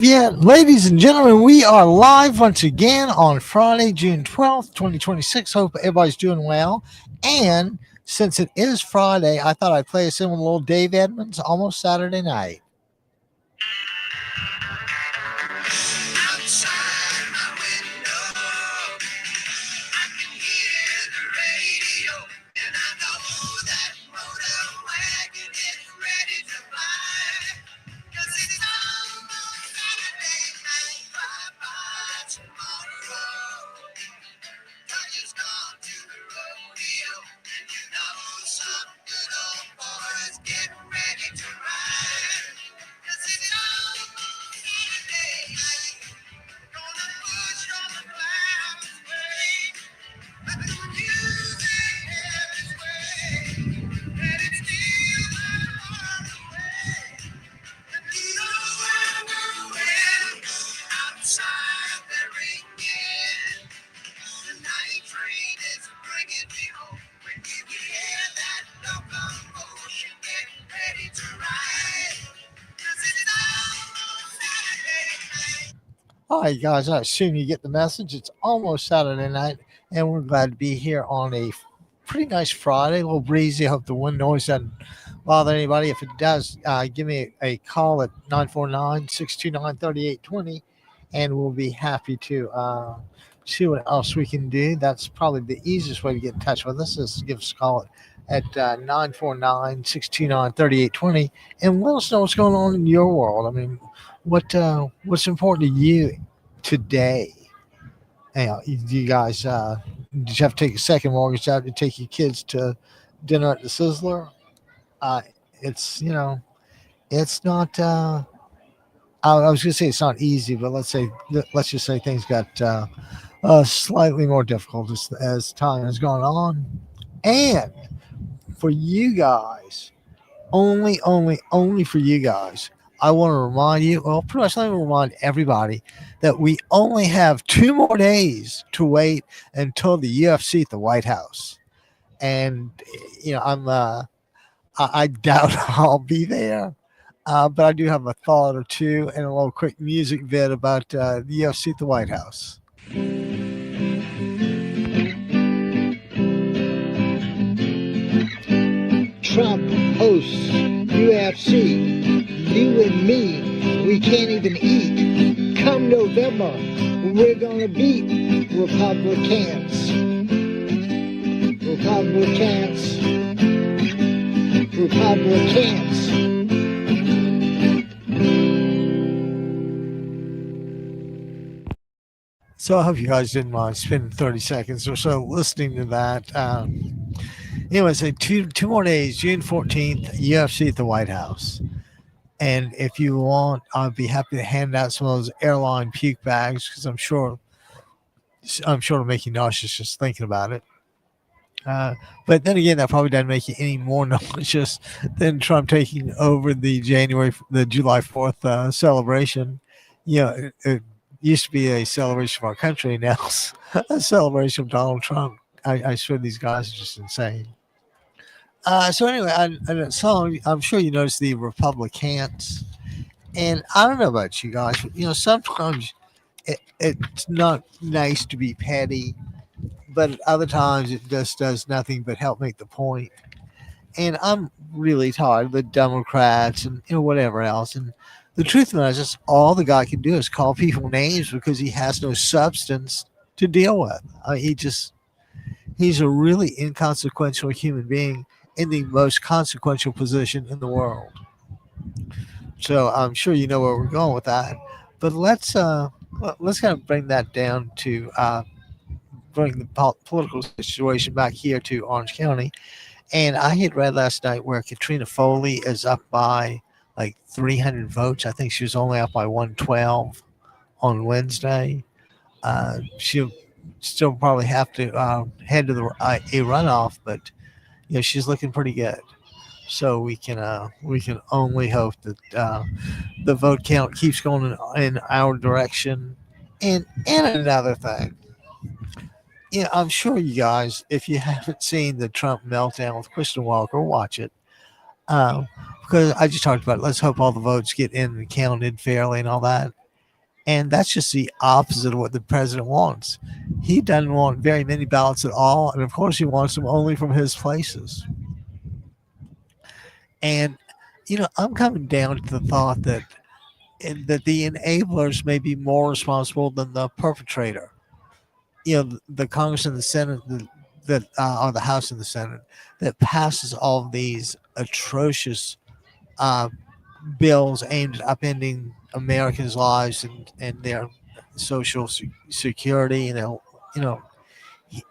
Yeah, ladies and gentlemen, we are live once again on Friday, June 12th, 2026. Hope everybody's doing well. And since it is Friday, I thought I'd play us in with a little Dave Edmunds, Almost Saturday Night. Outside my window, I can hear the radio, and I know that motor wagon is ready to fly. 'Cause it's almost Saturday night, bye-bye tomorrow. I just gone to the rodeo, and you know some good old boys getting ready to ride. 'Cause it's almost Saturday night, gonna push on the clouds away. Let the music have its way, let it steal my heart away. And you know I'm going outside the ringing. The night train is bringing me home. When you hear that locomotion getting ready to ride, 'cause it's almost Saturday night. All right, guys, I assume you get the message. It's almost Saturday night, and we're glad to be here on a pretty nice Friday. A little breezy. I hope the wind noise doesn't bother anybody. If it does, give me a call at 949-629-3820, and we'll be happy to see what else we can do. That's probably the easiest way to get in touch with us is to give us a call at 949-629-3820 and let us know what's going on in your world. I mean, what's important to you today? Do you guys did you have to take a second mortgage out to take your kids to dinner at the Sizzler? Uh, it's it's not. I was going to say it's not easy, but let's just say things got slightly more difficult as time has gone on. And for you guys, only for you guys, I want to remind you, well, pretty much let me remind everybody that we only have 2 more days to wait until the UFC at the White House. And, I doubt I'll be there. But I do have a thought or two and a little quick music vid about the UFC at the White House. Trump hosts UFC. You and me, we can't even eat. Come November, we're gonna beat Republicans. Republicans. Republicans. So I hope you guys didn't mind spending 30 seconds or so listening to that. Anyway, so two more days, June 14th, UFC at the White House. And if you want, I'd be happy to hand out some of those airline puke bags because I'm sure it'll make you nauseous just thinking about it. But then again, that probably doesn't make you any more nauseous than Trump taking over the July 4th celebration. It used to be a celebration of our country. Now it's a celebration of Donald Trump. I swear these guys are just insane. So anyway, that song, I'm sure you noticed the Republicans. And I don't know about you guys, but sometimes it's not nice to be petty, but at other times it just does nothing but help make the point. And I'm really tired of the Democrats and whatever else. And the truth of it is, just all the guy can do is call people names because he has no substance to deal with. He's a really inconsequential human being in the most consequential position in the world. So I'm sure you know where we're going with that. But let's kind of bring that down to bring the political situation back here to Orange County. And I had read last night where Katrina Foley is up by like 300 votes. I think she was only up by 112 on Wednesday. She'll still probably have to head to a runoff, but she's looking pretty good. So we can only hope that the vote count keeps going in our direction. And another thing, I'm sure you guys, if you haven't seen the Trump meltdown with Kristen Walker, watch it. Because I just talked about it. Let's hope all the votes get in and counted fairly and all that. And that's just the opposite of what the president wants. He doesn't want very many ballots at all. And of course, he wants them only from his places. And, I'm coming down to the thought that the enablers may be more responsible than the perpetrator. The Congress and the Senate or the House and the Senate that passes all of these atrocious uh, bills aimed at upending Americans' lives and their social security.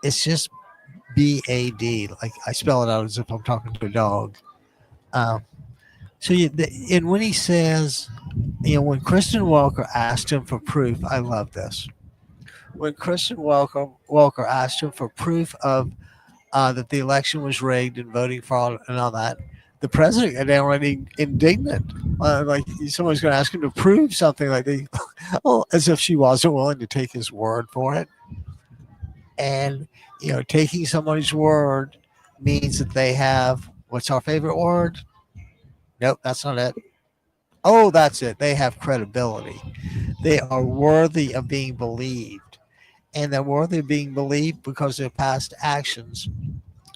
It's just BAD. Like I spell it out as if I'm talking to a dog. Um, and when he says, when Kristen Welker asked him for proof, I love this. When Kristen Welker asked him for proof of that the election was rigged and voting fraud and all that, the president got downright indignant. Like someone's going to ask him to prove something like they, as if she wasn't willing to take his word for it. And, taking somebody's word means that they have, what's our favorite word? Nope, that's not it. Oh, that's it. They have credibility. They are worthy of being believed. And they're worthy of being believed because their past actions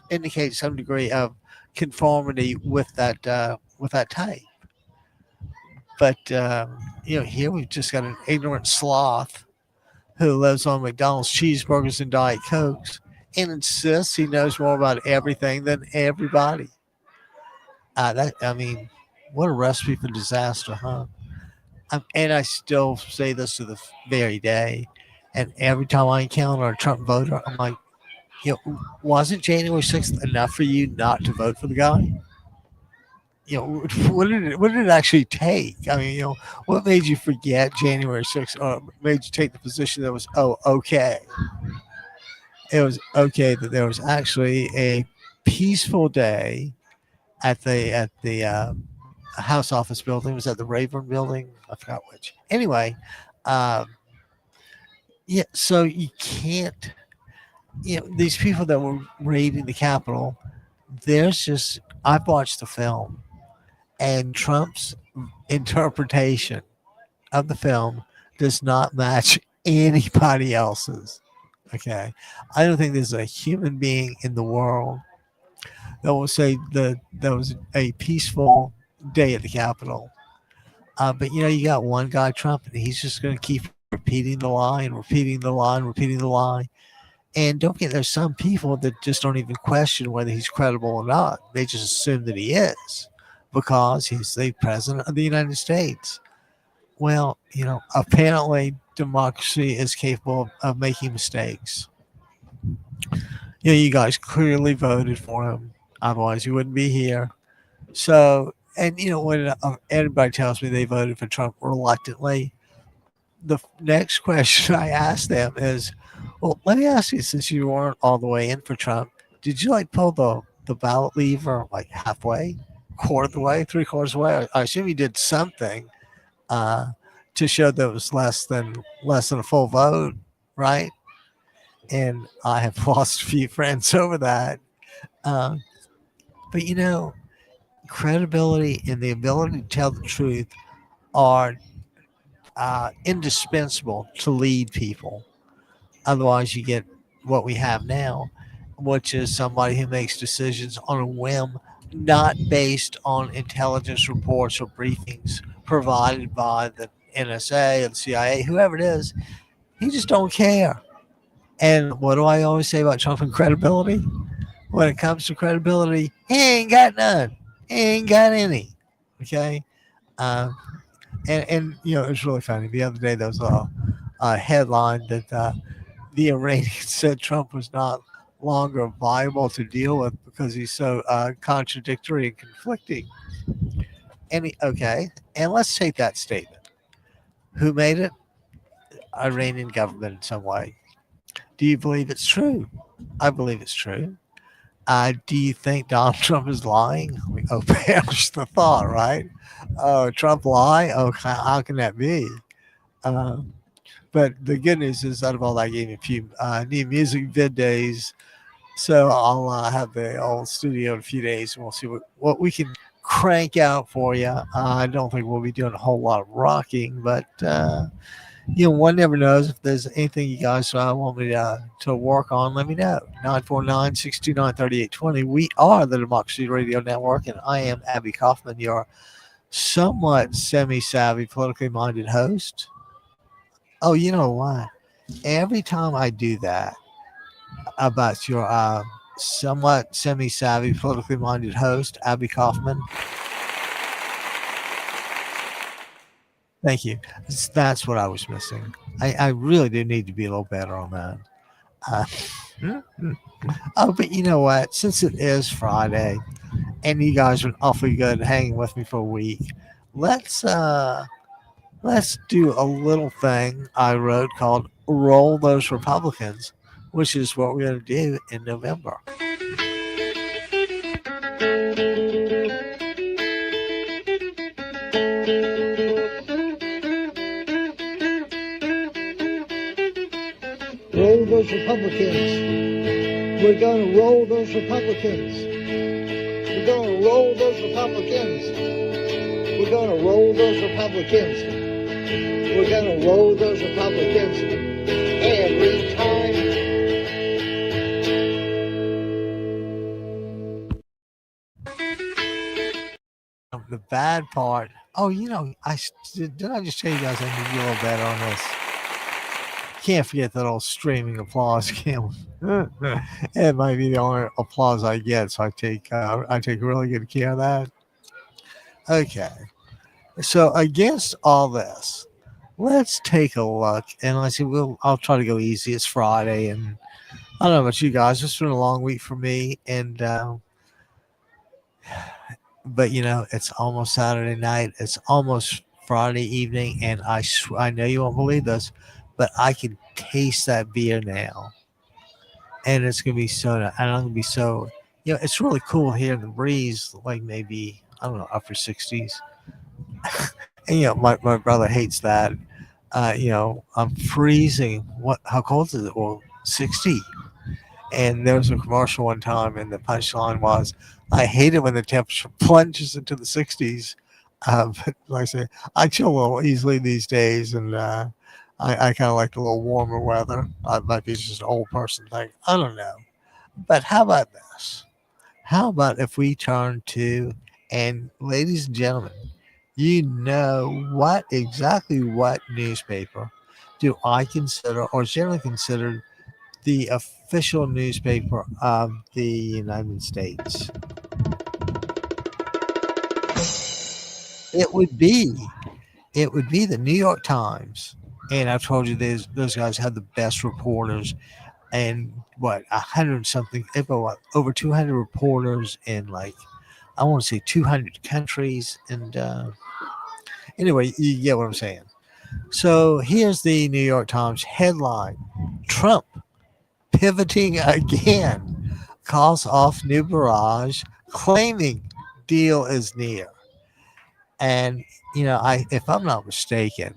indicate some degree of conformity with that type. But here we've just got an ignorant sloth who lives on McDonald's cheeseburgers and Diet Cokes and insists he knows more about everything than everybody. What a recipe for disaster, huh? And I still say this to the very day. And every time I encounter a Trump voter, I'm like, wasn't January 6th enough for you not to vote for the guy? What did it actually take? What made you forget January 6th or made you take the position that was, okay? It was okay that there was actually a peaceful day at the House office building. Was that the Rayburn building? I forgot which. Anyway, so you can't, these people that were raiding the Capitol, I've watched the film, and Trump's interpretation of the film does not match anybody else's. Okay. I don't think there's a human being in the world that will say that there was a peaceful day at the Capitol. But you got one guy, Trump, and he's just going to keep repeating the lie and repeating the lie and repeating the lie. And don't forget, there's some people that just don't even question whether he's credible or not. They just assume that he is because he's the president of the United States. Well, apparently democracy is capable of making mistakes. You guys clearly voted for him. Otherwise, you wouldn't be here. So, and when anybody tells me they voted for Trump reluctantly, the next question I ask them is, well, let me ask you, since you weren't all the way in for Trump, did you pull the ballot lever halfway, quarter of the way, 3/4 of the way? I assume you did something to show that it was less than a full vote, right? And I have lost a few friends over that. But credibility and the ability to tell the truth are indispensable to lead people. Otherwise, you get what we have now, which is somebody who makes decisions on a whim, not based on intelligence reports or briefings provided by the NSA or the CIA, whoever it is. He just don't care. And what do I always say about Trump and credibility? When it comes to credibility, he ain't got none. He ain't got any. Okay. And it was really funny. The other day, there was a headline that the Iranians said Trump was not longer viable to deal with because he's so contradictory and conflicting. And let's take that statement. Who made it? Iranian government in some way. Do you believe it's true? I believe it's true. Do you think Donald Trump is lying? Perish the thought, right? Oh, Trump lie? Oh, how can that be? But the good news is, out of all that, I gave me a few new music vid days. So I'll have the old studio in a few days, and we'll see what we can crank out for you. I don't think we'll be doing a whole lot of rocking, but one never knows. If there's anything you guys want me to work on, let me know. 949-629-3820. We are the Democracy Radio Network, and I am Abby Kaufman, your somewhat semi-savvy, politically minded host. Oh, you know what? Every time I do that about your somewhat semi-savvy, politically minded host, Abby Kaufman, thank you. That's what I was missing. I really do need to be a little better on that. Uh, oh, but you know what? Since it is Friday, and you guys have been awfully good hanging with me for a week, let's do a little thing I wrote called "Roll Those Republicans," which is what we're going to do in November. Roll those Republicans. We're going to roll those Republicans. We're going to roll those Republicans. We're going to roll those Republicans. We're going to roll those Republicans every time. The bad part. Oh, didn't I just tell you guys I need to be a little better on this? Can't forget that old streaming applause, can we? It might be the only applause I get, so I take really good care of that. Okay, so against all this, let's take a look, and I'll try to go easy. It's Friday, and I don't know about you guys. It's been a long week for me, and but it's almost Saturday night. It's almost Friday evening, and I know you won't believe this, but I can taste that beer now, and it's gonna be and I'm gonna be so. It's really cool here in the breeze, like maybe I don't know, upper 60s, and my brother hates that. I'm freezing. How cold is it? Well, 60. And there was a commercial one time, and the punchline was, "I hate it when the temperature plunges into the 60s." But like I say, I chill a little easily these days, and I kind of like the little warmer weather. It might be just an old person thing. I don't know. But how about this? How about if we turn to, and ladies and gentlemen, exactly what newspaper do I consider, or generally considered, the official newspaper of the United States? It would be the New York Times. And I've told you those guys have the best reporters, and what 100 something, over 200 reporters in, like, I want to say 200 countries. And anyway, you get what I'm saying. So here's the New York Times headline: Trump pivoting again, calls off new barrage, claiming deal is near. And if I'm not mistaken,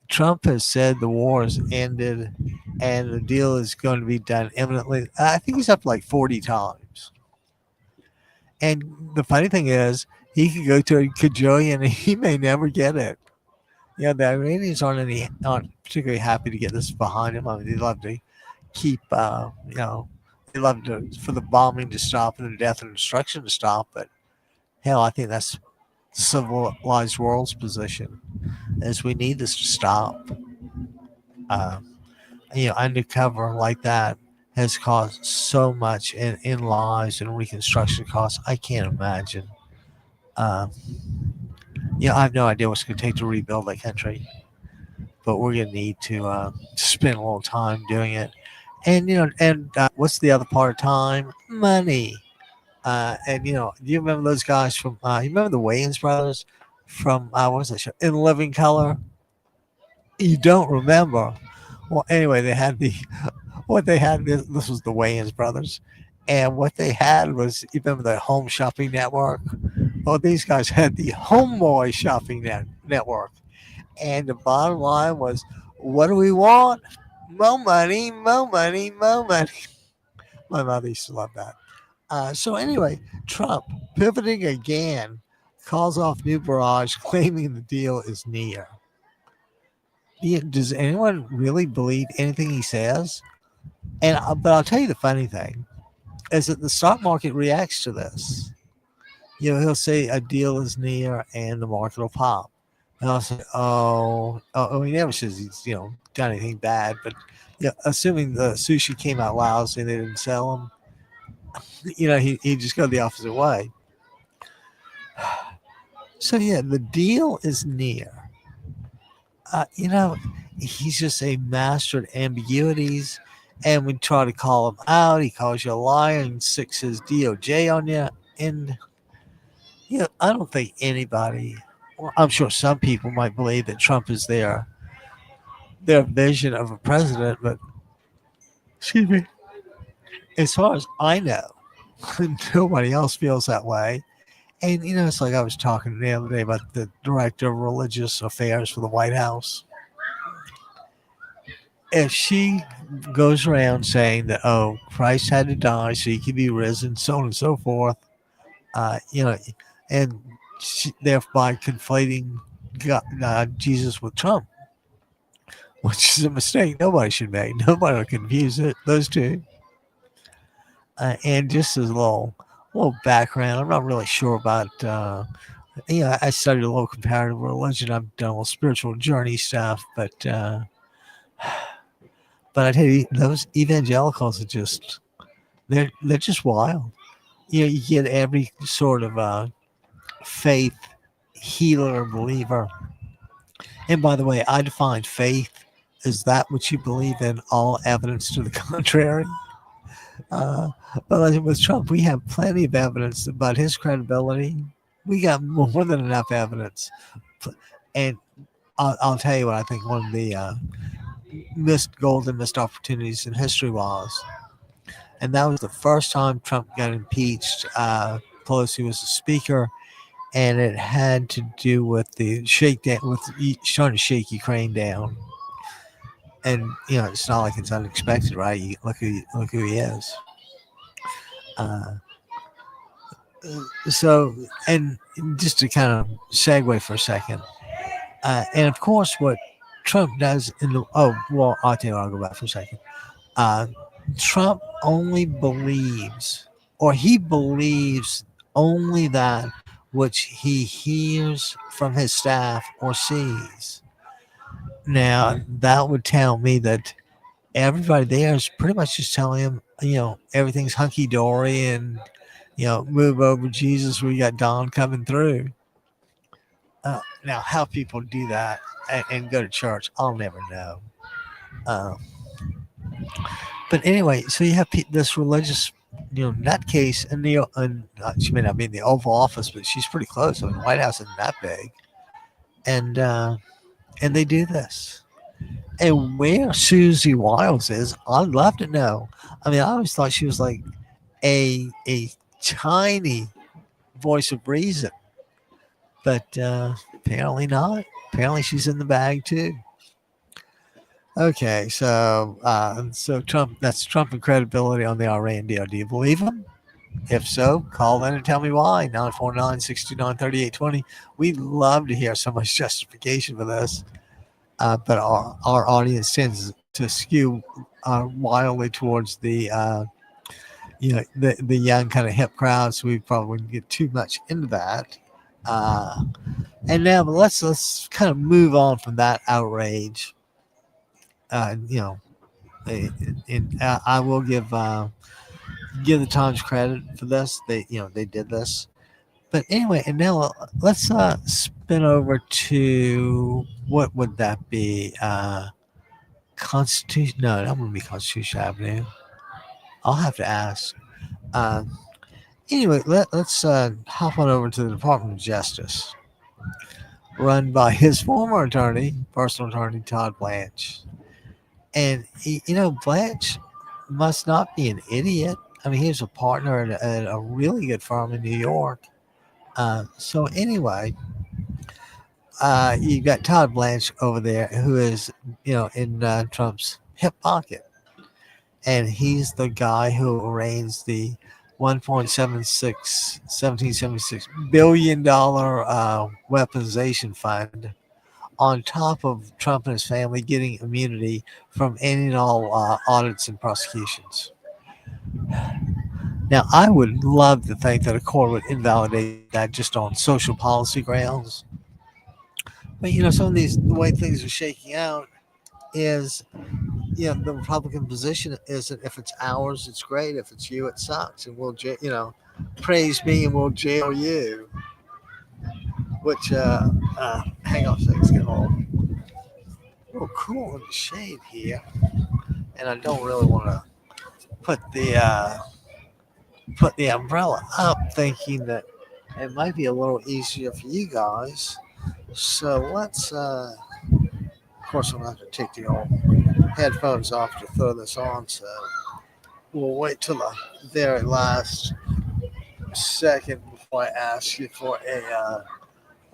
Trump has said the war has ended and the deal is going to be done imminently. I think he's up like 40 times. And the funny thing is, he could go to a cajillion and he may never get it. The Iranians aren't particularly happy to get this behind them. I mean, they love to keep, they love for the bombing to stop and the death and destruction to stop. But hell, I think that's the civilized world's position, is we need this to stop. Undercover like that has caused so much in lives and reconstruction costs. I can't imagine. I have no idea what's going to take to rebuild that country, but we're going to need to spend a little time doing it. And what's the other part of time? Money. And do you remember those guys from? You remember the Wayans brothers from what was that show? In Living Color. You don't remember? Well, anyway, they had what they had. This was the Wayans brothers, and what they had was, you remember the Home Shopping Network? Well, these guys had the Homeboy Shopping Network, and the bottom line was, what do we want? More money, more money, more money. My mother used to love that. So anyway, Trump pivoting again, calls off new barrage, claiming the deal is near. does anyone really believe anything he says? And but I'll tell you the funny thing is that the stock market reacts to this. He'll say a deal is near and the market will pop. And I'll say, he never says he's, done anything bad, but assuming the sushi came out lousy and they didn't sell him, he just go the opposite way. So yeah, the deal is near. He's just a master at ambiguities. And we try to call him out. He calls you a liar and sticks his DOJ on you. And I don't think anybody, well, I'm sure some people might believe that Trump is their vision of a president, but excuse me, as far as I know, nobody else feels that way. And it's like I was talking the other day about the director of religious affairs for the White House. If she goes around saying that, Christ had to die so he could be risen, so on and so forth, and thereby conflating Jesus with Trump, which is a mistake nobody should make. Nobody will confuse those two. And just as a little background, I'm not really sure about. I studied a little comparative religion. I've done a little spiritual journey stuff, but I tell you, those evangelicals are they're just wild. You get every sort of faith healer believer. And by the way, I define faith as that which you believe in, all evidence to the contrary. But with Trump, we have plenty of evidence about his credibility. We got more than enough evidence. And I'll tell you what I think one of the missed opportunities in history was. And that was the first time Trump got impeached. Pelosi was the speaker, and it had to do with the shakedown, with trying to shake Ukraine down. And it's not like it's unexpected, right? Look who he is. So, and just to kind of segue for a second, and of course, what Trump does I'll tell you, I'll go back for a second. Trump only believes, or he believes only that which he hears from his staff or sees. Now, that would tell me that everybody there is pretty much just telling him, everything's hunky dory and, move over, Jesus. We got Don coming through. Now, how people do that and go to church, I'll never know. But anyway, so you have this religious, nutcase, and she may not be in the Oval Office, but she's pretty close. I mean, the White House isn't that big, and they do this. And where Susie Wiles is, I'd love to know. I mean, I always thought she was like a tiny voice of reason, but apparently not. Apparently, she's in the bag too. Okay, so Trump, that's Trump and credibility on the Iran deal. Do you believe him? If so, call in and tell me why. 949-629-3820. We'd love to hear so much justification for this. But our audience tends to skew wildly towards the the young kind of hip crowd, so we probably wouldn't get too much into that. And now, but let's kind of move on from that outrage. I will give the Times credit for this. They did this. But anyway, and now let's spin over to, what would that be? Constitution? No, that wouldn't be Constitution Avenue. I'll have to ask. Anyway, let's hop on over to the Department of Justice, run by his former attorney, personal attorney, Todd Blanche. And, Blanche must not be an idiot. I mean, he was a partner at a really good firm in New York. So anyway, you got Todd Blanche over there, who is, in Trump's hip pocket. And he's the guy who arranged the $1776 billion weaponization fund on top of Trump and his family getting immunity from any and all audits and prosecutions. Now, I would love to think that a court would invalidate that just on social policy grounds. But some of the way things are shaking out is, the Republican position is that if it's ours, it's great. If it's you, it sucks, and praise me and we'll jail you. Which, hang on a second, it's getting a little cool in the shade here, and I don't really want to put the umbrella up, thinking that it might be a little easier for you guys. So let's. Of course, I'm not going to take the old headphones off to throw this on. So we'll wait till the very last second before I ask you for a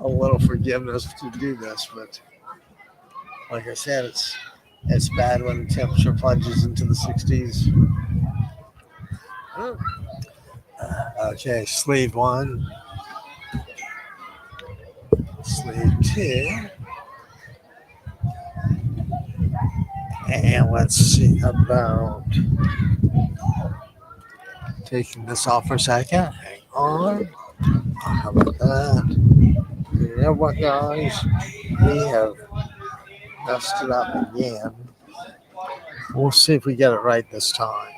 little forgiveness to do this. But like I said, it's bad when the temperature plunges into the 60s. Okay, sleeve 1, sleeve 2, and let's see about taking this off for a second. Hang on. How about that? You know what, guys? We have messed it up again. We'll see if we get it right this time.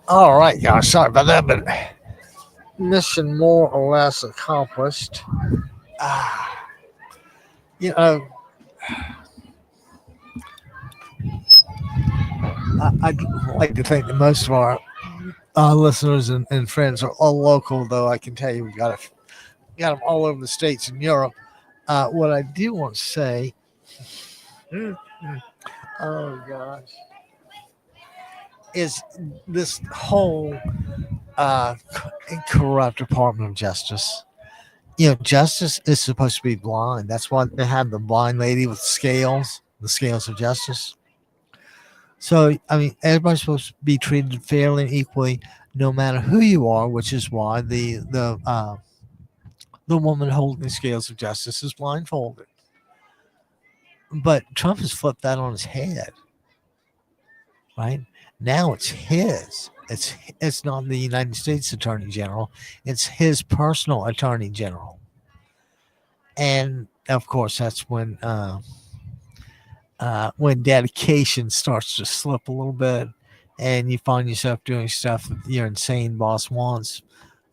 All right, guys. Sorry about that, but mission more or less accomplished. You know, I'd like to think that most of our listeners and friends are all local, though I can tell you we got them all over the States and Europe. What I do want to say, oh gosh, is this whole corrupt Department of Justice. Justice is supposed to be blind. That's why they have the blind lady with scales, the scales of justice. So, I mean, everybody's supposed to be treated fairly and equally, no matter who you are, which is why the woman holding the scales of justice is blindfolded. But Trump has flipped that on his head, right? Now it's his. It's not the United States Attorney General. It's his personal Attorney General. And of course, that's when dedication starts to slip a little bit, and you find yourself doing stuff that your insane boss wants.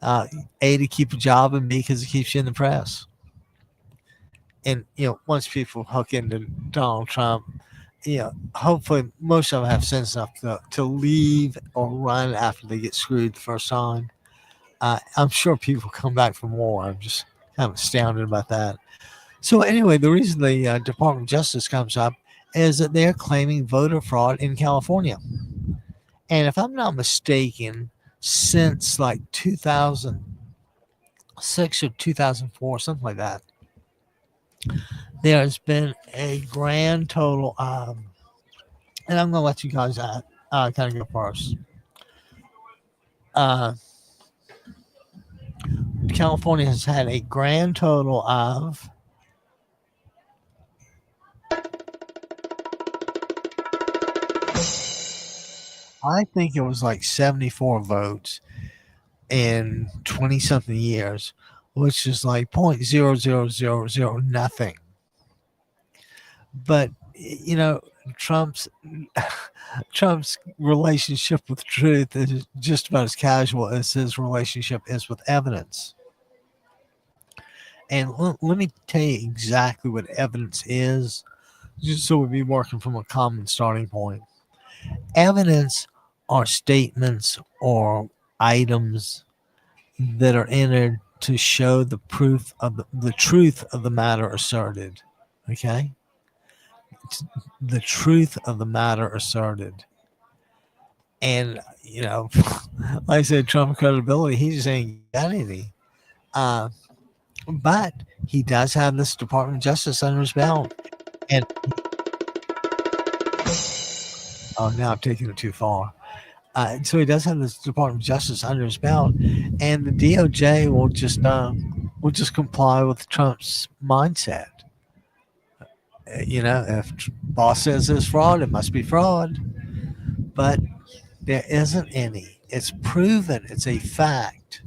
A, to keep a job, and B, because it keeps you in the press. And once people hook into Donald Trump, hopefully most of them have sense enough to leave or run after they get screwed the first time. I'm sure people come back for more. I'm just kind of astounded about that. So anyway, the reason the Department of Justice comes up is that they're claiming voter fraud in California. And if I'm not mistaken, since like 2006 or 2004, something like that, there's been a grand total of, and I'm going to let you guys kind of go first. California has had a grand total of I think it was like 74 votes in 20 something years, which is like 0.0000 nothing. But Trump's relationship with truth is just about as casual as his relationship is with evidence. And let me tell you exactly what evidence is, just so we'd be working from a common starting point. Evidence are statements or items that are entered to show the proof of the truth of the matter asserted. Okay? It's the truth of the matter asserted. And, like I said, Trump credibility, he just ain't got any. But he does have this Department of Justice under his belt. And oh, now I'm taking it too far. So he does have this Department of Justice under his belt, and the DOJ will just comply with Trump's mindset. If boss says there's fraud, it must be fraud. But there isn't any. It's proven. It's a fact.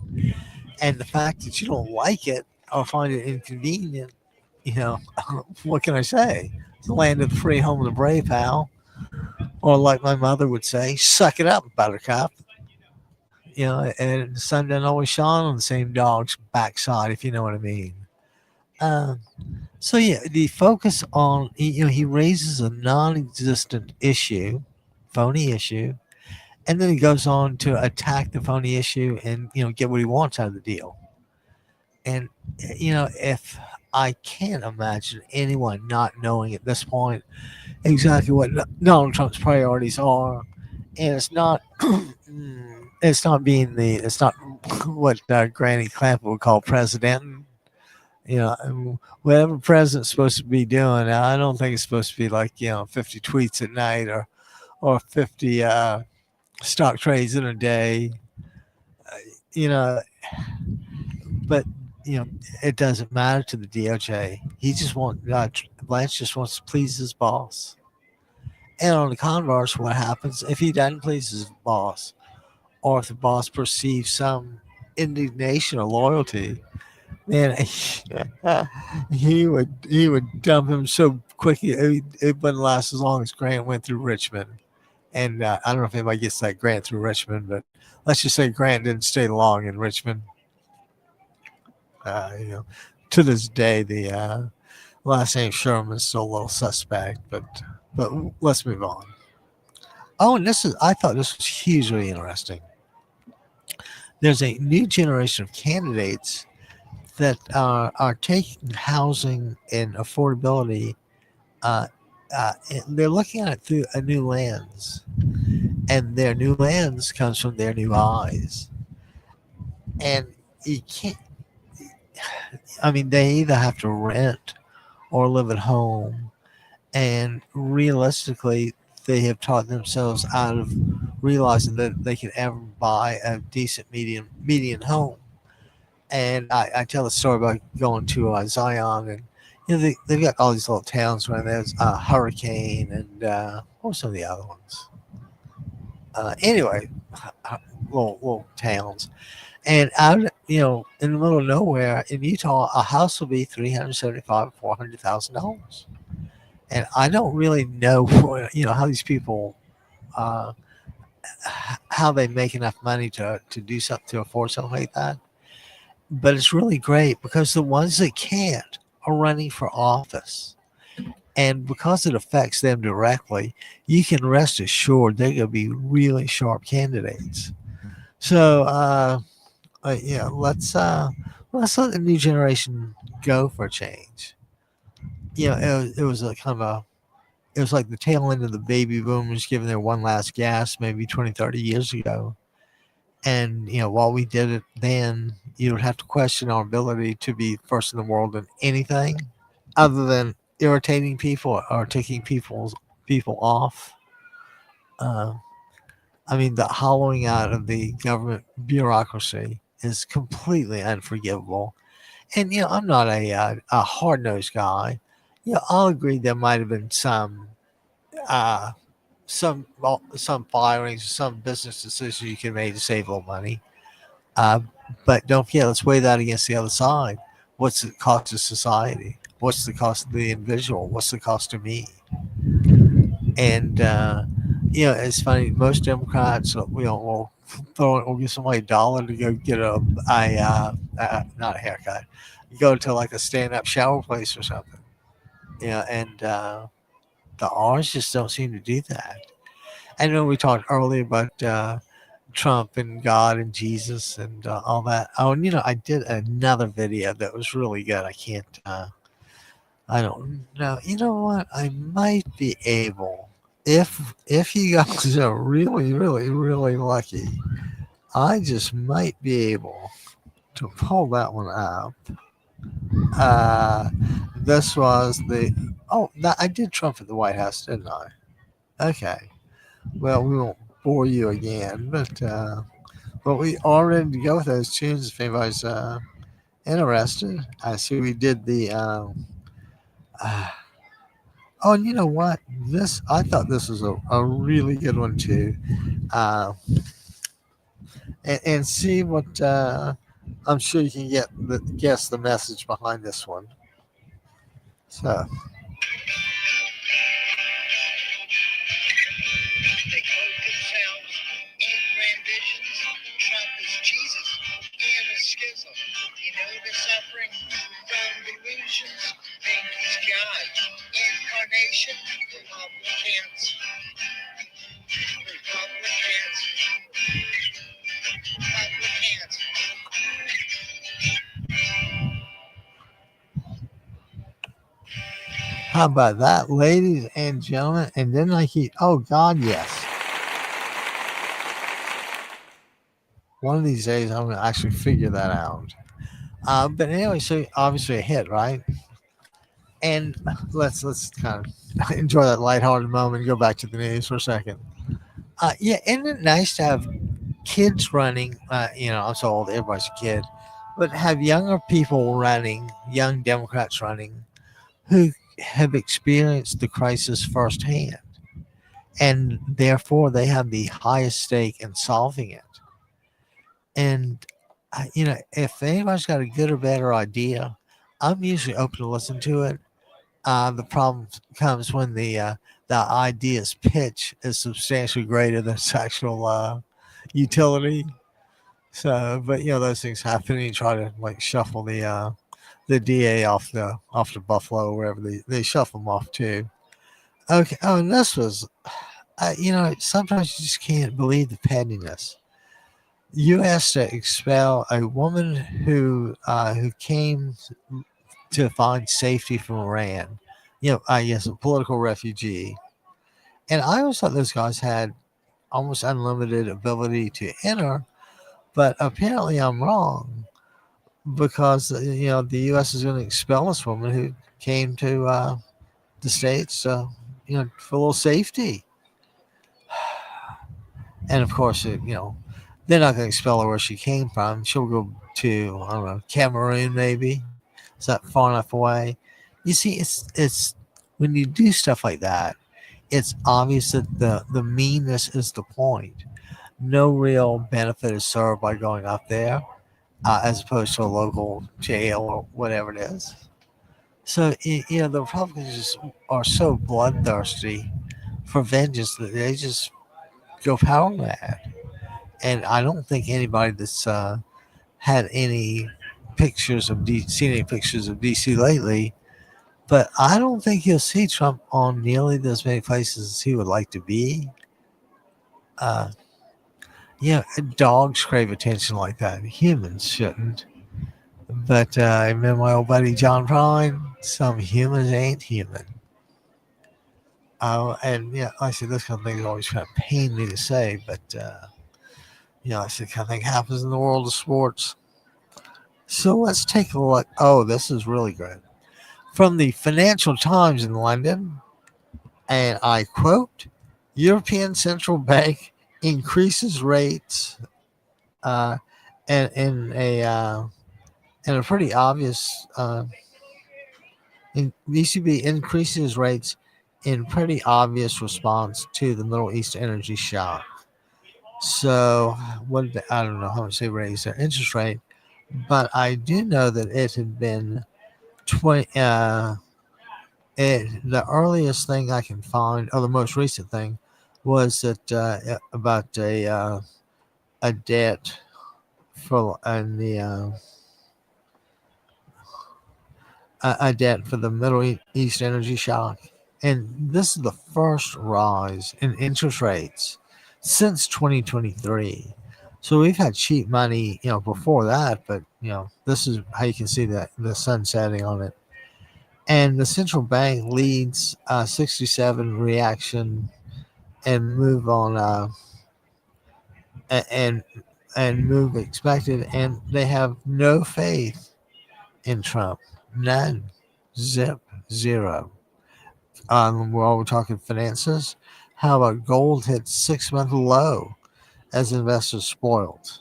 And the fact that you don't like it or find it inconvenient, you know, what can I say? It's the land of the free, home of the brave, pal. Or like my mother would say, suck it up, buttercup. And the sun doesn't always shine on the same dog's backside, if you know what I mean. Um, so yeah, the focus on he raises a non-existent issue, phony issue, and then he goes on to attack the phony issue and get what he wants out of the deal. And if I can't imagine anyone not knowing at this point exactly what Donald Trump's priorities are, and it's not it's not what Granny Clampett would call president. Whatever president's supposed to be doing, I don't think it's supposed to be like 50 tweets at night or 50 stock trades in a day. you know, but it doesn't matter to the DOJ. He just Blanche just wants to please his boss. And on the converse, what happens if he doesn't please his boss, or if the boss perceives some indignation or loyalty? Man, he would dump him so quickly. It wouldn't last as long as Grant went through Richmond. And I don't know if anybody gets that Grant through Richmond, but let's just say Grant didn't stay long in Richmond. To this day, the last name Sherman is still a little suspect, but let's move on. Oh, and I thought this was hugely interesting. There's a new generation of candidates that are taking housing and affordability. They're looking at it through a new lens, and their new lens comes from their new eyes. And you can't. I mean, they either have to rent or live at home, and realistically, they have taught themselves out of realizing that they can ever buy a decent median home. And I tell the story about going to Zion, and they've got all these little towns where there's Hurricane and what were some of the other ones? Anyway, little towns, and out in the middle of nowhere in Utah, a house will be $375,000 $400,000, and I don't really know how these people how they make enough money to do something, to afford something like that. But it's really great because the ones that can't are running for office. And because it affects them directly, you can rest assured they're going to be really sharp candidates. So, let's let the new generation go for a change. It was it was like the tail end of the baby boomers giving their one last gasp maybe 20, 30 years ago. And, while we did it then, you would have to question our ability to be first in the world in anything other than irritating people or taking people off. I mean, the hollowing out of the government bureaucracy is completely unforgivable. And, I'm not a hard-nosed guy. I'll agree there might have been some firings, some business decisions you can make to save a little money. But don't forget, let's weigh that against the other side. What's the cost to society? What's the cost of the individual? What's the cost to me? And it's funny. Most Democrats, will give somebody $1 to go get not a haircut. You go to like a stand-up shower place or something. And the R's just don't seem to do that. I know we talked earlier about Trump and God and Jesus and all that. Oh, and I did another video that was really good. I can't. I don't know. You know what? I might be able, if you guys are really, really, really lucky, I just might be able to pull that one up. This was I did Trump at the White House, didn't I? Okay. Well, we won't bore you again, but we are ready to go with those tunes if anybody's interested. I see we did the. Uh, oh, and you know what? This I thought this was a really good one too. Uh, and see what I'm sure you can guess the message behind this one. So They clothe themselves in renditions. Trump is Jesus in a schism. You know the suffering from delusions. Think he's God. Incarnation. Republicans. Republicans. Republicans. how about that, ladies and gentlemen? And then I keep. Oh God, yes. One of these days, I'm gonna actually figure that out. But anyway, so obviously a hit, right? And let's kind of enjoy that lighthearted moment and go back to the news for a second. Yeah, isn't it nice to have kids running? I'm so old, everybody's a kid, but have younger people running, young Democrats running, who have experienced the crisis firsthand, and therefore they have the highest stake in solving it. And if anybody's got a good or better idea, I'm usually open to listen to it. The problem comes when the idea's pitch is substantially greater than its actual utility. So, but those things happen. And you try to like shuffle the DA off the Buffalo or wherever they shuffle them off too. Okay. Oh, and this was, sometimes you just can't believe the pettiness. U.S. to expel a woman who came to find safety from Iran. I guess a political refugee. And I always thought those guys had almost unlimited ability to enter, but apparently I'm wrong because the U.S. is going to expel this woman who came to the states, for a little safety. And of course, they're not going to expel her where she came from. She'll go to I don't know Cameroon maybe. Is that far enough away? You see, it's when you do stuff like that, it's obvious that the meanness is the point. No real benefit is served by going up there, as opposed to a local jail or whatever it is. So the Republicans just are so bloodthirsty for vengeance that they just go power mad. And I don't think anybody that's had any seen any pictures of DC lately. But I don't think you'll see Trump on nearly as many places as he would like to be. Uh, dogs crave attention like that. Humans shouldn't. But I remember my old buddy John Prine. Some humans ain't human. And like I said, this kind of thing is always kind of pain me to say, but I said kind of thing happens in the world of sports. So let's take a look. Oh, this is really good. From the Financial Times in London, and I quote: European Central Bank increases rates, uh, and in a pretty obvious. ECB increases rates in pretty obvious response to the Middle East energy shock. So, I don't know how much they raised their interest rate, but I do know that it had been 20. The earliest thing I can find, or the most recent thing, was that about a debt for and the a debt for the Middle East energy shock, and this is the first rise in interest rates since 2023. So we've had cheap money, before that, but this is how you can see that the sun setting on it. And the central bank leads 67 reaction and move on and move expected, and they have no faith in Trump, none, zip, zero. While we're talking finances, How about gold hit 6-month low as investors spoiled?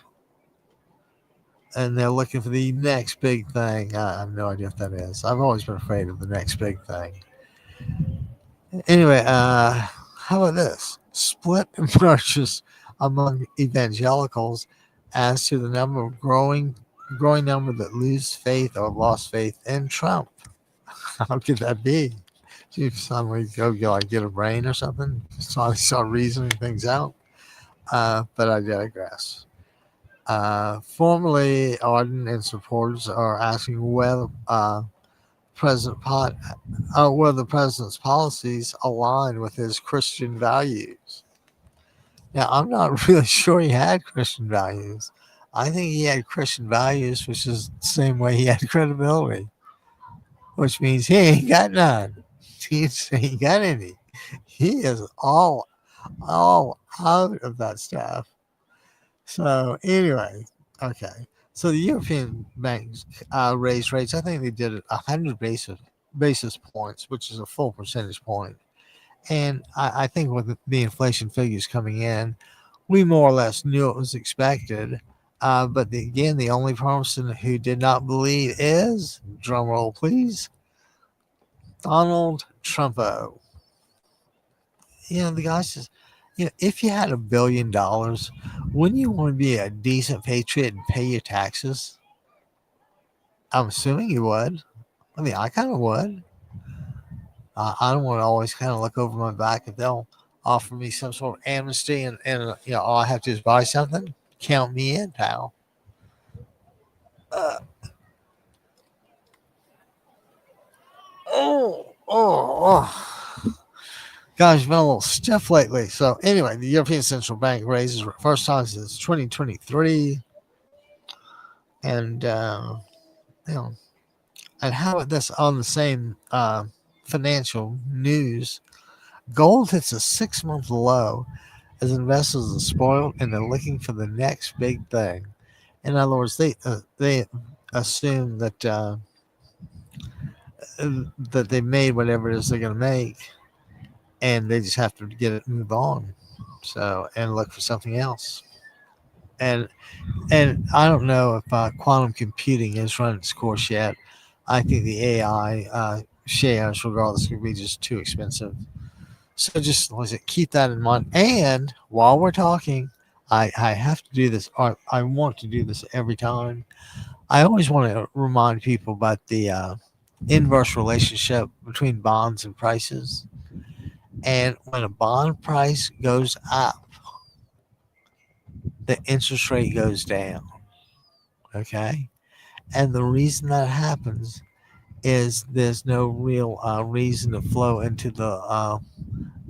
And they're looking for the next big thing. I have no idea what that is. I've always been afraid of the next big thing. Anyway, how about this? Split emerges among evangelicals as to the number of growing number that lose faith or lost faith in Trump. How could that be? You suddenly go like get a brain or something. Start reasoning things out. But I digress. Formerly, Arden and supporters are asking whether whether the president's policies align with his Christian values. Now, I'm not really sure he had Christian values. I think he had Christian values, which is the same way he had credibility, which means he ain't got none. He ain't got any. He is all out of that stuff. So anyway, okay. So the European banks raised rates. I think they did it 100 basis points, which is a full percentage point. And I think with the inflation figures coming in, we more or less knew it was expected. But again, the only person who did not believe is, drum roll please, Donald Trumpo. The guy says, if you had $1 billion, wouldn't you want to be a decent patriot and pay your taxes? I'm assuming you would. I mean, I kind of would. I don't want to always kind of look over my back if they'll offer me some sort of amnesty and all I have to do is buy something. Count me in, pal. Gosh, been a little stiff lately. So anyway, the European Central Bank raises first time since 2023, and and how about this on the same financial news? Gold hits a 6-month low as investors are spoiled and they're looking for the next big thing. In other words, they assume that that they made whatever it is they're going to make, and they just have to get it and move on. So and look for something else. And I don't know if quantum computing has run its course yet. I think the AI shares, regardless, could be just too expensive. So just keep that in mind. And while we're talking, I have to do this. Or I want to do this every time. I always want to remind people about the inverse relationship between bonds and prices. And when a bond price goes up, the interest rate goes down. Okay? And the reason that happens is there's no real reason to flow into the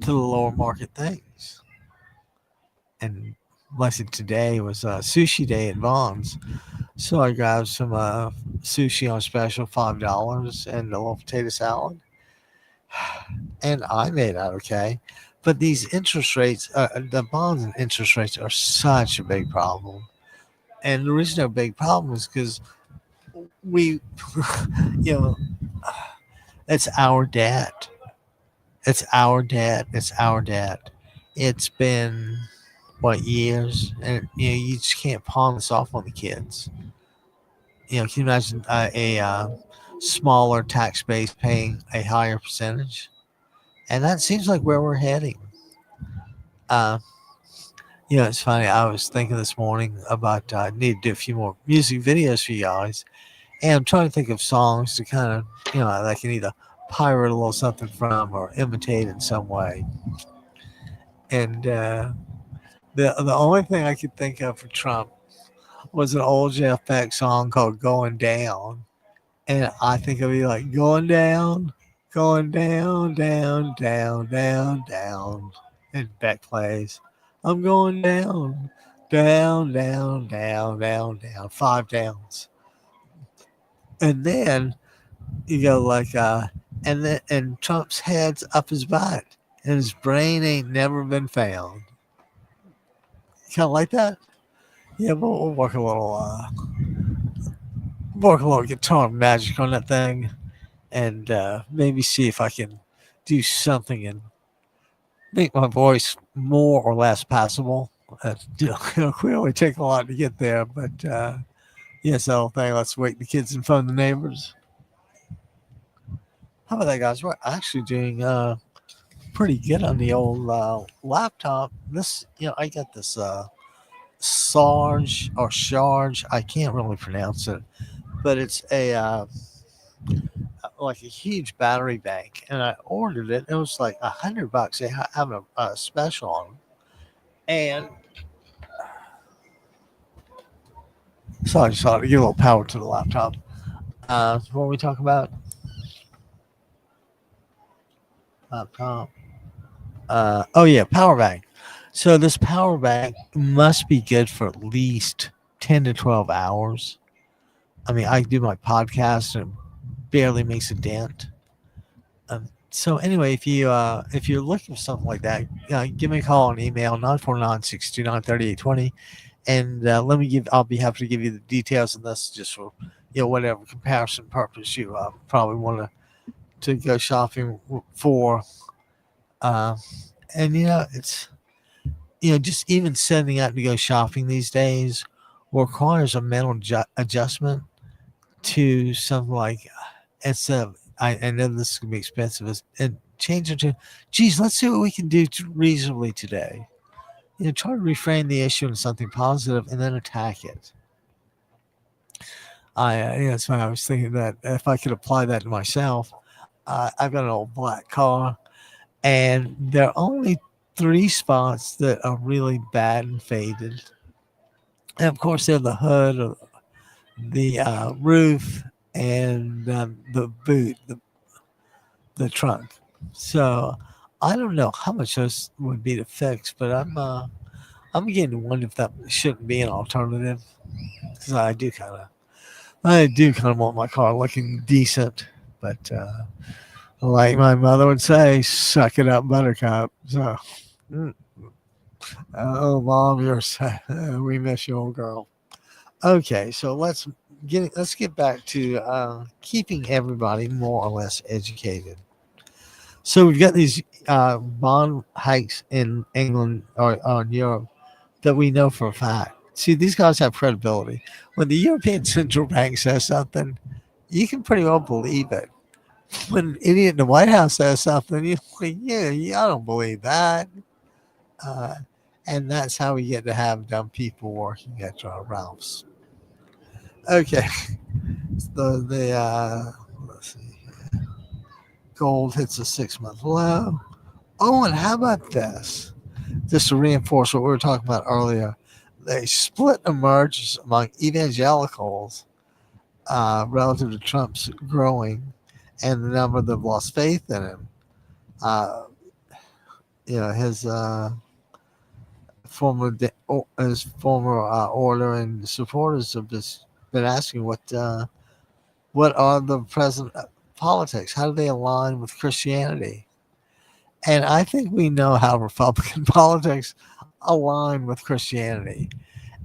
lower market things. And blessed today was sushi day at Vaughn's. So I grabbed some sushi on special, $5, and a little potato salad. And I made out okay. But these interest rates, the bonds and interest rates are such a big problem. And the reason they're a big problem is because we, it's our debt. It's our debt. It's our debt. It's been, years? And, you just can't pawn this off on the kids. Can you imagine a smaller tax base paying a higher percentage? And that seems like where we're heading. It's funny. I was thinking this morning about I need to do a few more music videos for you guys. And I'm trying to think of songs to kind of, that I can either pirate a little something from or imitate in some way. And the only thing I could think of for Trump was an old Jeff Beck song called Going Down. And I think it'd be like going down, down, down, down, down. And Beck plays, I'm going down, down, down, down, down, down, 5 downs. And then you go like, and Trump's head's up his butt, and his brain ain't never been found. Kind of like that? Yeah, but we'll work a little guitar magic on that thing, and maybe see if I can do something and make my voice more or less passable. It'll clearly take a lot to get there, but yes, the whole thing. Let's wake the kids and phone the neighbors. How about that, guys? We're actually doing pretty good on the old laptop. This, I got this Sarge or Charge. I can't really pronounce it, but it's a like a huge battery bank, and I ordered it. It was like $100. They have a special on them, and so I just thought to give a little power to the laptop. What were we talking about? Laptop. Oh yeah, power bank. So this power bank must be good for at least 10 to 12 hours. I mean, I do my podcast and it barely makes a dent. So anyway, if you're looking for something like that, give me a call on email 949-629-3820, and I'll be happy to give you the details on this, just for whatever comparison purpose you probably want to go shopping for. And it's just even setting out to go shopping these days requires a mental adjustment to something like I know this is gonna be expensive, and change it to, geez, let's see what we can do reasonably today. Try to reframe the issue into something positive and then attack it. That's why I was thinking that if I could apply that to myself, I've got an old black car, and there are only 3 spots that are really bad and faded. And of course, they're the hood, or the roof, and the boot, the trunk. So I don't know how much those would be to fix, but I'm beginning to wonder if that shouldn't be an alternative, because I do kind of want my car looking decent, but like my mother would say, "Suck it up, Buttercup." So, oh, Mom, we miss you, old girl. Okay, so let's get back to keeping everybody more or less educated. So we've got these bond hikes in England or in Europe that we know for a fact. See, these guys have credibility. When the European Central Bank says something, you can pretty well believe it. When an idiot in the White House says something, you're like, yeah, I don't believe that. Uh, and that's how we get to have dumb people working at Ralph's. Okay, let's see. Gold hits a 6-month low. Oh, and how about this? Just to reinforce what we were talking about earlier, a split emerges among evangelicals relative to Trump's growing, and the number that have lost faith in him. His former order and supporters have just been asking what are the present politics? How do they align with Christianity? And I think we know how Republican politics align with Christianity.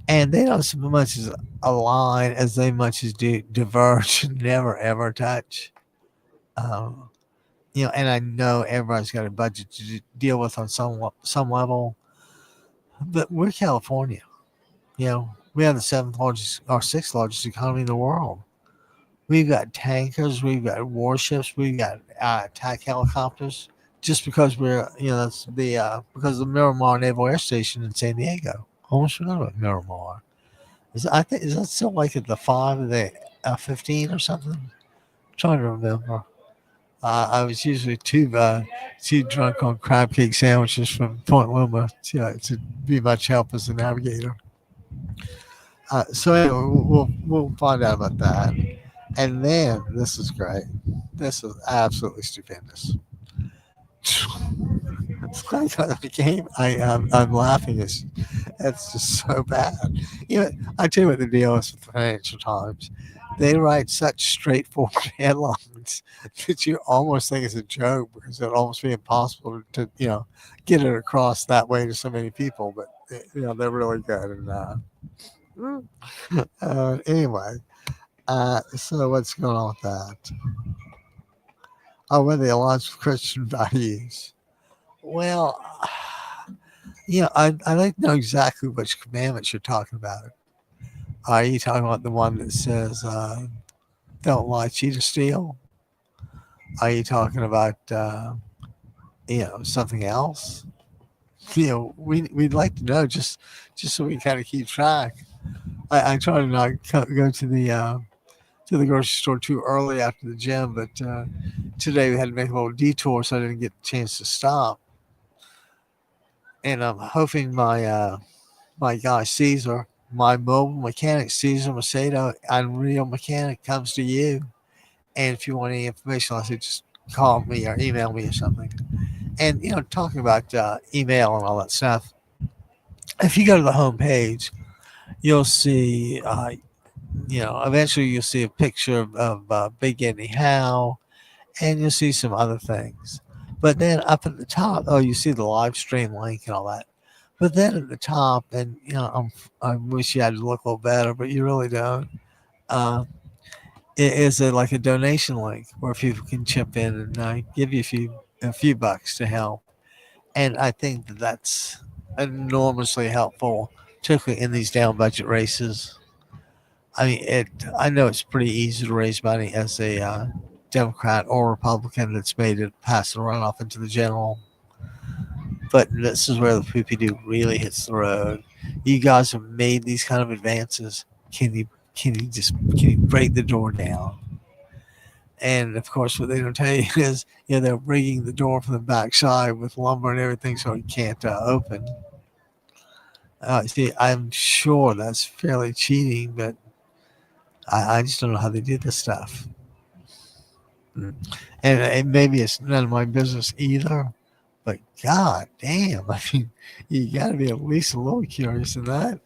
And they don't so much as align as they much as do diverge and never ever touch. And I know everybody's got a budget to deal with on some level, but we're California. We have the 7th largest or 6th largest economy in the world. We've got tankers, we've got warships, we've got attack helicopters. Just because that's because of the Miramar Naval Air Station in San Diego. Almost forgot about Miramar. Is that still like at the 5 of the F-15 or something? I'm trying to remember. I was usually too drunk on crab cake sandwiches from Point Loma to be much help as a navigator. So anyway, we'll find out about that. And then this is great. This is absolutely stupendous. It's like the game. I'm laughing. It's just so bad. I tell you what the deal is with the Financial Times. They write such straightforward headlines that you almost think it's a joke, because it'd almost be impossible to get it across that way to so many people. But they're really good. And anyway, so what's going on with that? Oh, when they launched Christian values. Well, yeah, I'd like to know exactly which commandments you're talking about. Are you talking about the one that says, don't lie, cheat, or steal? Are you talking about, something else? We'd like to know just so we kind of keep track. I try to not go to the grocery store too early after the gym, but today we had to make a little detour, so I didn't get a chance to stop. And I'm hoping my guy Caesar, my mobile mechanic Caesar Macedo, Unreal Mechanic, comes to you. And if you want any information, I say just call me or email me or something. And talking about email and all that stuff, if you go to the home page, you'll see, eventually you'll see a picture of Big Andy Howe, and you'll see some other things. But then up at the top, oh, you see the live stream link and all that. But then at the top, and I wish you had to look a little better, but you really don't. Uh, it is like a donation link where people can chip in and give you a few bucks to help. And I think that's enormously helpful, particularly in these down budget races. I mean, I know it's pretty easy to raise money as a Democrat or Republican that's made it past the runoff into the general. But this is where the poopy doo really hits the road. You guys have made these kind of advances. Can you break the door down? And of course, what they don't tell you is, they're rigging the door from the backside with lumber and everything, so it can't open. See, I'm sure that's fairly cheating, but I just don't know how they do this stuff. And maybe it's none of my business either. But god damn, I mean, you got to be at least a little curious in that.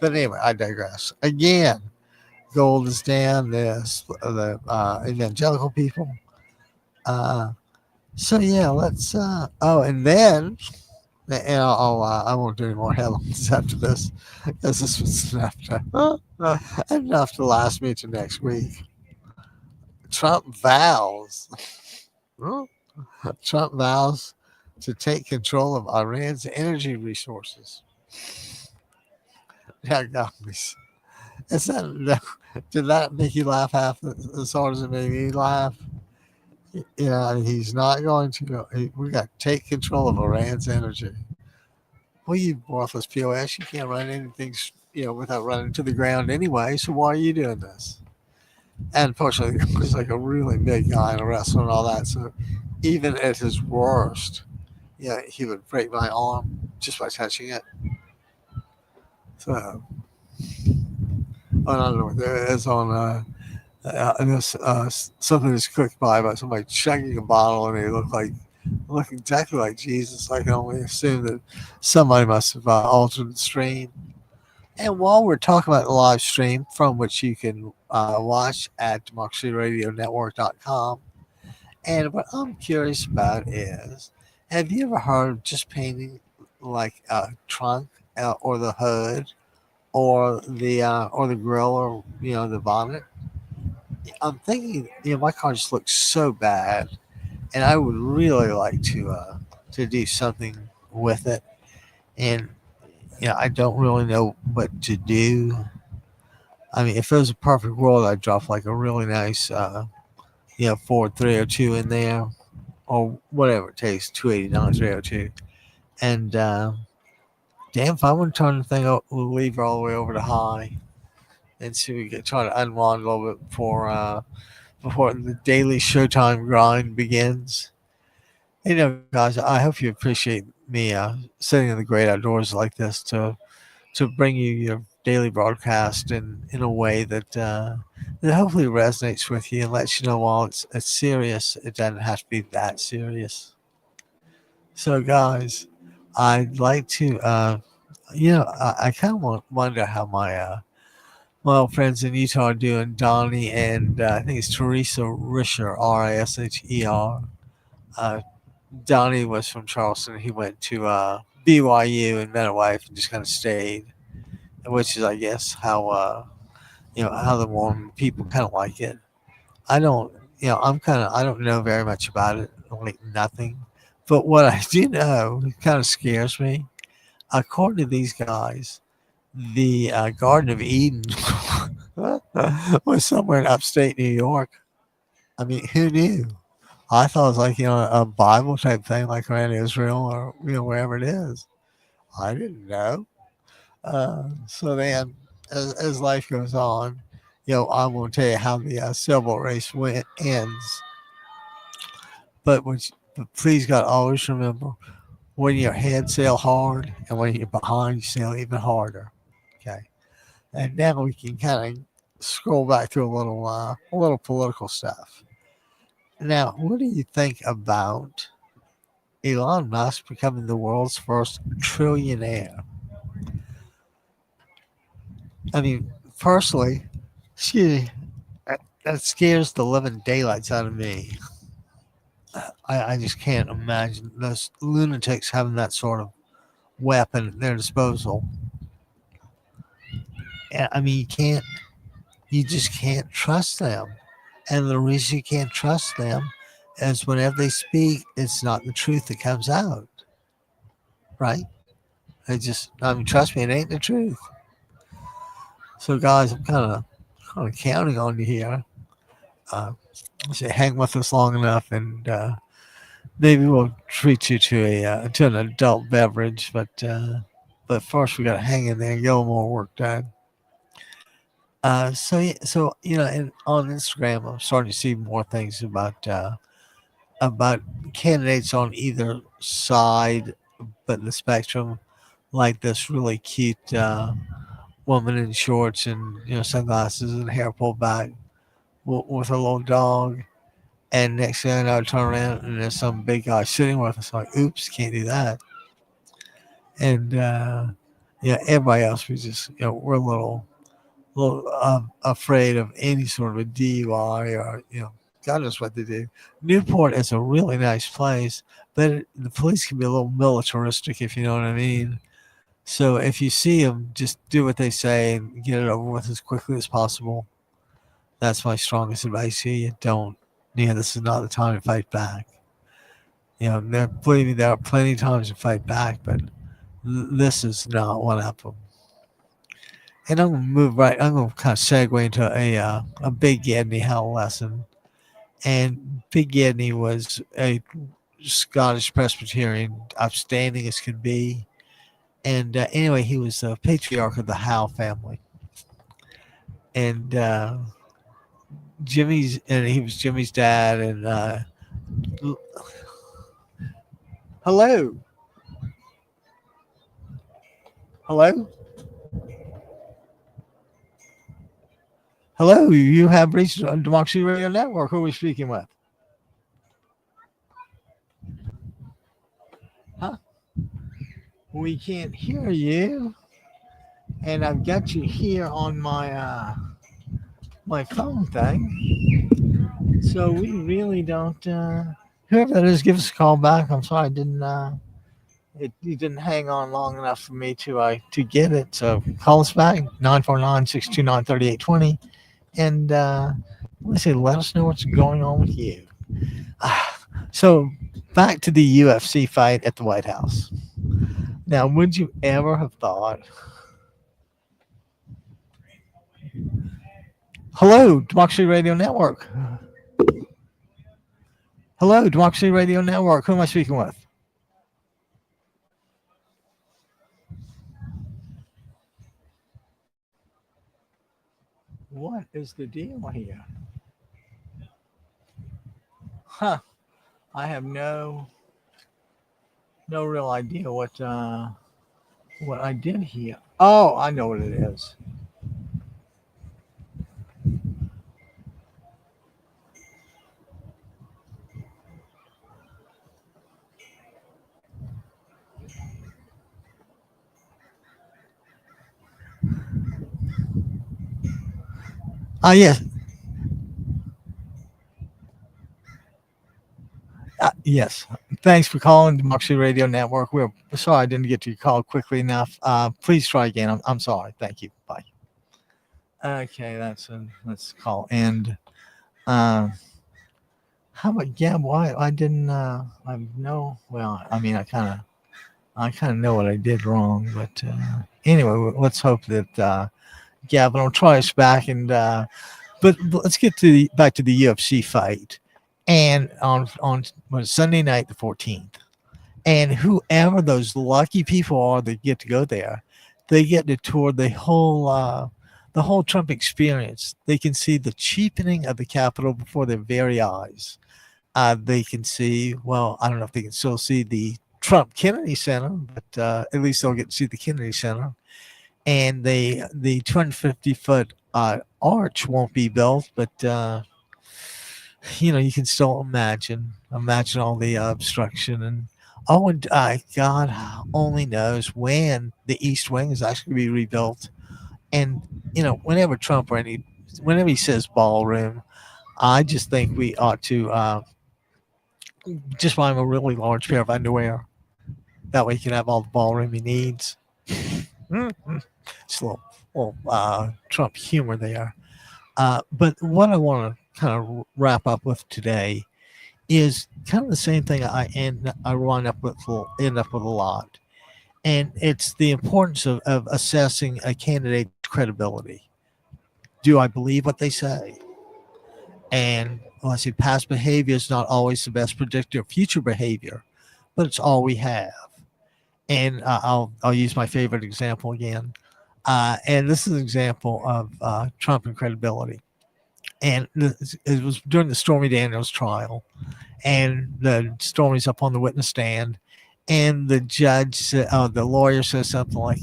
But anyway, I digress. Again, gold is down. The evangelical people. So yeah, let's. And then, and I won't do any more headlines after this, because this was enough to last me to next week. Trump vows. Trump vows to take control of Iran's energy resources. That got me. Did that make you laugh half as hard as it made me laugh? He's not going to go. We got to take control of Iran's energy. Well, you worthless POS, you can't run anything, without running to the ground anyway. So why are you doing this? And unfortunately, he's like a really big guy in a wrestler and all that. So even at his worst, he would break my arm just by touching it. So I don't know what there is on something that's cooked by somebody chugging a bottle, and they look exactly like Jesus. I can only assume that somebody must have altered the stream. And while we're talking about the live stream, from which you can watch at democracyradionetwork.com, and what I'm curious about is, have you ever heard of just painting like a trunk or the hood or the grill, or the bonnet? I'm thinking, my car just looks so bad, and I would really like to do something with it. And I don't really know what to do. I mean, if it was a perfect world, I'd drop like a really nice, Ford 302 in there, or whatever it takes, 289 302. And damn, if I want to turn the thing up, we'll leave all the way over to high, and see if we can try to unwind a little bit before the daily Showtime grind begins. Guys, I hope you appreciate me sitting in the great outdoors like this to bring you your daily broadcast in a way that hopefully resonates with you and lets you know while it's serious, it doesn't have to be that serious. So, guys, I'd like to, I kind of wonder how my old friends in Utah are doing. Donnie and I think it's Teresa Risher, Risher. Donnie was from Charleston. He went to BYU and met a wife and just kind of stayed, which is, I guess, how how the Mormon people kind of like it. I don't, I don't know very much about it, like nothing, But what I do know kind of scares me. According to these guys, the Garden of Eden was somewhere in upstate New York. I mean, who knew? I thought it was like, a Bible type thing, like around Israel or, wherever it is. I didn't know. So then, as life goes on, I'm going to tell you how the civil race ends. But please, God, always remember, when you're ahead, sail hard, and when you're behind, you sail even harder. Okay. And now we can kind of scroll back through a little political stuff. Now, what do you think about Elon Musk becoming the world's first trillionaire? I mean, personally, excuse me, that scares the living daylights out of me. I just can't imagine those lunatics having that sort of weapon at their disposal. I mean, you just can't trust them. And the reason you can't trust them is whenever they speak, it's not the truth that comes out, right? I mean, trust me, it ain't the truth. So, guys, I'm kind of counting on you here. Say, hang with us long enough, and maybe we'll treat you to an adult beverage. But first, we got to hang in there and get a little more work done. So and on Instagram, I'm starting to see more things about candidates on either side, but in the spectrum, like this really cute woman in shorts and sunglasses and hair pulled back with a little dog. And next thing I know, I turn around and there's some big guy sitting with us. Like, oops, can't do that. And everybody else was just we're a little afraid of any sort of a DUI or God knows what they do. Newport is a really nice place, but the police can be a little militaristic, if you know what I mean. So if you see them, just do what they say and get it over with as quickly as possible. That's my strongest advice here. You don't. This is not the time to fight back. Believe me, there are plenty of times to fight back, but this is not one of them. And I'm going to move right. I'm going to kind of segue into a Big Edney Howell lesson. And Big Edney was a Scottish Presbyterian, outstanding as could be. And anyway, he was the patriarch of the Howe family. And he was Jimmy's dad. And hello. Hello, you have reached Democracy Radio Network. Who are we speaking with? Huh? We can't hear you. And I've got you here on my my phone thing. So we really don't whoever that is, give us a call back. I'm sorry I didn't you didn't hang on long enough for me to get it. So call us back 949-629-3820. And let us know what's going on with you. So back to the UFC fight at the White House. Now, would you ever have thought? Hello, Democracy Radio Network. Hello, Democracy Radio Network. Who am I speaking with? What is the deal here? Huh. I have no real idea what I did here. Oh, I know what it is. Yes. Yes. Thanks for calling Democracy Radio Network. We're sorry I didn't get to your call quickly enough. Please try again. I'm sorry. Thank you. Bye. Okay, let's call end. How about yeah? Why I didn't? I know. Well, I mean, I kind of know what I did wrong, but anyway, let's hope that Gavin will try us back. And but let's get to back to the UFC fight, and on Sunday night the 14th, and whoever those lucky people are that get to go there, they get to tour the whole Trump experience. They can see the cheapening of the Capitol before their very eyes. They can see, well, I don't know if they can still see the Trump Kennedy Center, but at least they'll get to see the Kennedy Center. And the 250-foot arch won't be built, but you can still imagine all the obstruction. And oh, and God only knows when the East Wing is actually going to be rebuilt. And whenever whenever he says ballroom, I just think we ought to just buy him a really large pair of underwear. That way he can have all the ballroom he needs. It's a little Trump humor there. But what I want to kind of wrap up with today is kind of the same thing I end up with a lot. And it's the importance of assessing a candidate's credibility. Do I believe what they say? And I say past behavior is not always the best predictor of future behavior, but it's all we have. And I'll use my favorite example again. And this is an example of Trump and credibility. And it was during the Stormy Daniels trial, and the Stormy's up on the witness stand, and the judge, the lawyer says something like,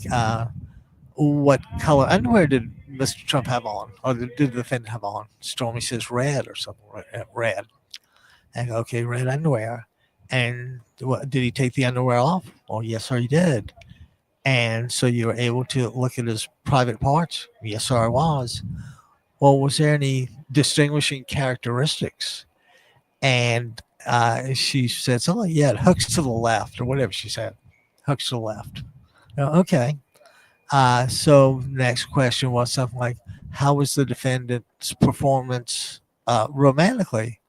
"What color underwear did Mr. Trump have on, or did the defendant have on?" Stormy says red or something, red. And okay, red underwear. And what, did he take the underwear off? Oh, yes, sir, he did. And so you were able to look at his private parts? Yes, sir, I was. Well, was there any distinguishing characteristics? And she said something like, yeah, it hooks to the left, or whatever she said. Hooks to the left. Okay. So next question was something like, how was the defendant's performance romantically?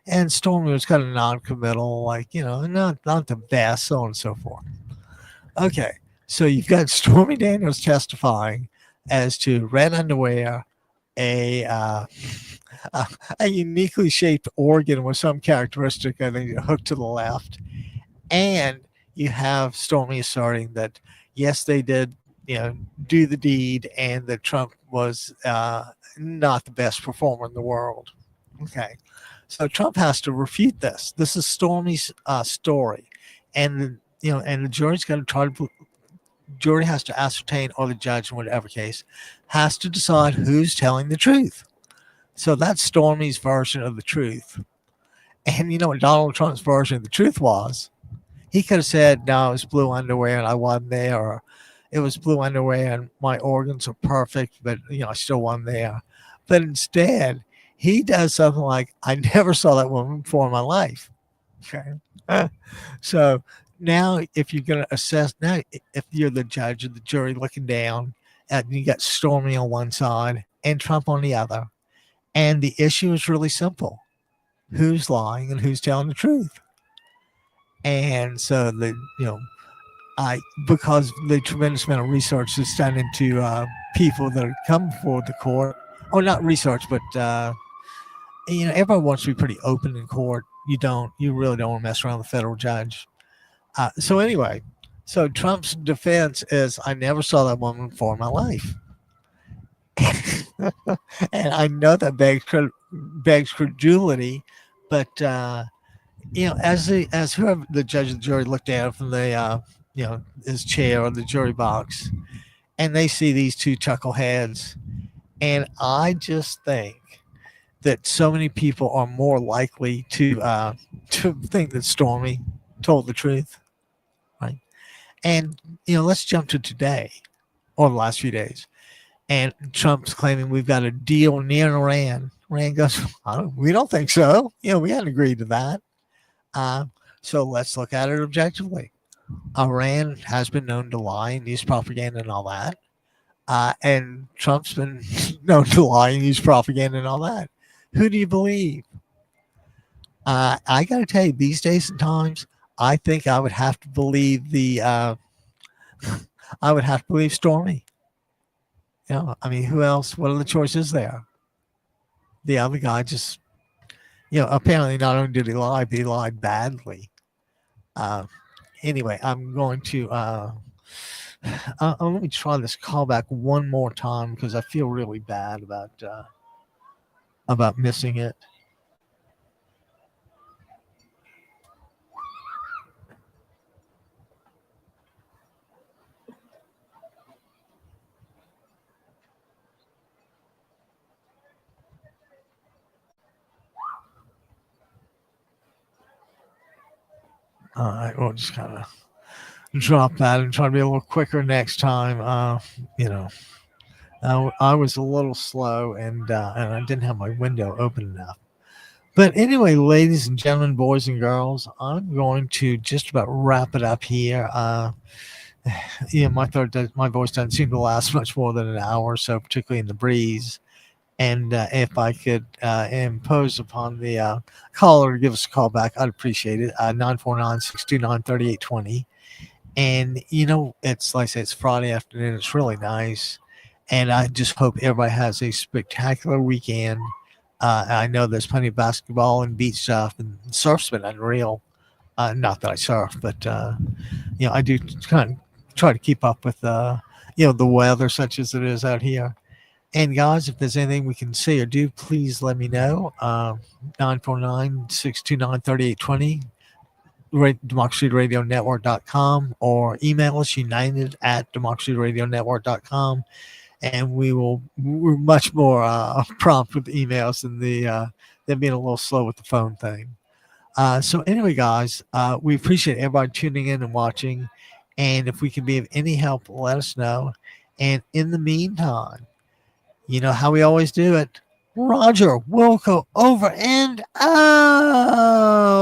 And Stormy was kind of non-committal, like, not the best, so on and so forth. Okay, so you've got Stormy Daniels testifying as to red underwear, a uniquely shaped organ with some characteristic, I think, hooked to the left. And you have Stormy asserting that, yes, they did, do the deed, and that Trump was not the best performer in the world. Okay. So Trump has to refute this. This is Stormy's story. And, and the jury's going to try to, jury has to ascertain, or the judge in whatever case, has to decide who's telling the truth. So that's Stormy's version of the truth. And you know what Donald Trump's version of the truth was? He could have said, no, it was blue underwear and I wasn't there, or it was blue underwear and my organs are perfect, but, I still wasn't there. But instead, he does something like, I never saw that woman before in my life. Okay. So now if you're going to assess, now if you're the judge or the jury looking down, and you got Stormy on one side and Trump on the other, and the issue is really simple. Who's lying and who's telling the truth? And so because the tremendous amount of research that's done into people that are come before the court, or not research, but everyone wants to be pretty open in court. You really don't want to mess around with the federal judge. So anyway, so Trump's defense is, I never saw that woman before in my life. And I know that begs credulity, but as whoever the judge of the jury looked at it from the his chair or the jury box, and they see these two chuckleheads, and I just think that so many people are more likely to think that Stormy told the truth, right? And let's jump to today, or the last few days, and Trump's claiming we've got a deal near Iran. Iran goes, we don't think so. We hadn't agreed to that. So let's look at it objectively. Iran has been known to lie and use propaganda and all that. And Trump's been known to lie and use propaganda and all that. Who do you believe? I got to tell you, these days and times, I think I would have to believe I would have to believe Stormy. I mean, who else? What are the choices there? The other guy just, apparently not only did he lie, but he lied badly. Uh, anyway, I'm going to let me try this callback one more time because I feel really bad about missing it. All right, we'll just kind of drop that and try to be a little quicker next time. You know, I was a little slow and I didn't have my window open enough. But anyway, ladies and gentlemen, boys and girls, I'm going to just about wrap it up here. My voice doesn't seem to last much more than an hour or so, particularly in the breeze. And if I could impose upon the caller to give us a call back, I'd appreciate it. 949-629-3820. And, it's like I say, it's Friday afternoon. It's really nice. And I just hope everybody has a spectacular weekend. I know there's plenty of basketball and beach stuff, and surf's been unreal. Not that I surf, but, I do kind of try to keep up with, the weather such as it is out here. And guys, if there's anything we can say or do, please let me know. 949-629-3820, democracyradionetwork.com, or email us united@democracyradionetwork.com. And we're much more prompt with emails than than being a little slow with the phone thing. So anyway, guys, we appreciate everybody tuning in and watching. And if we can be of any help, let us know. And in the meantime, you know how we always do it. Roger, we'll go over and out.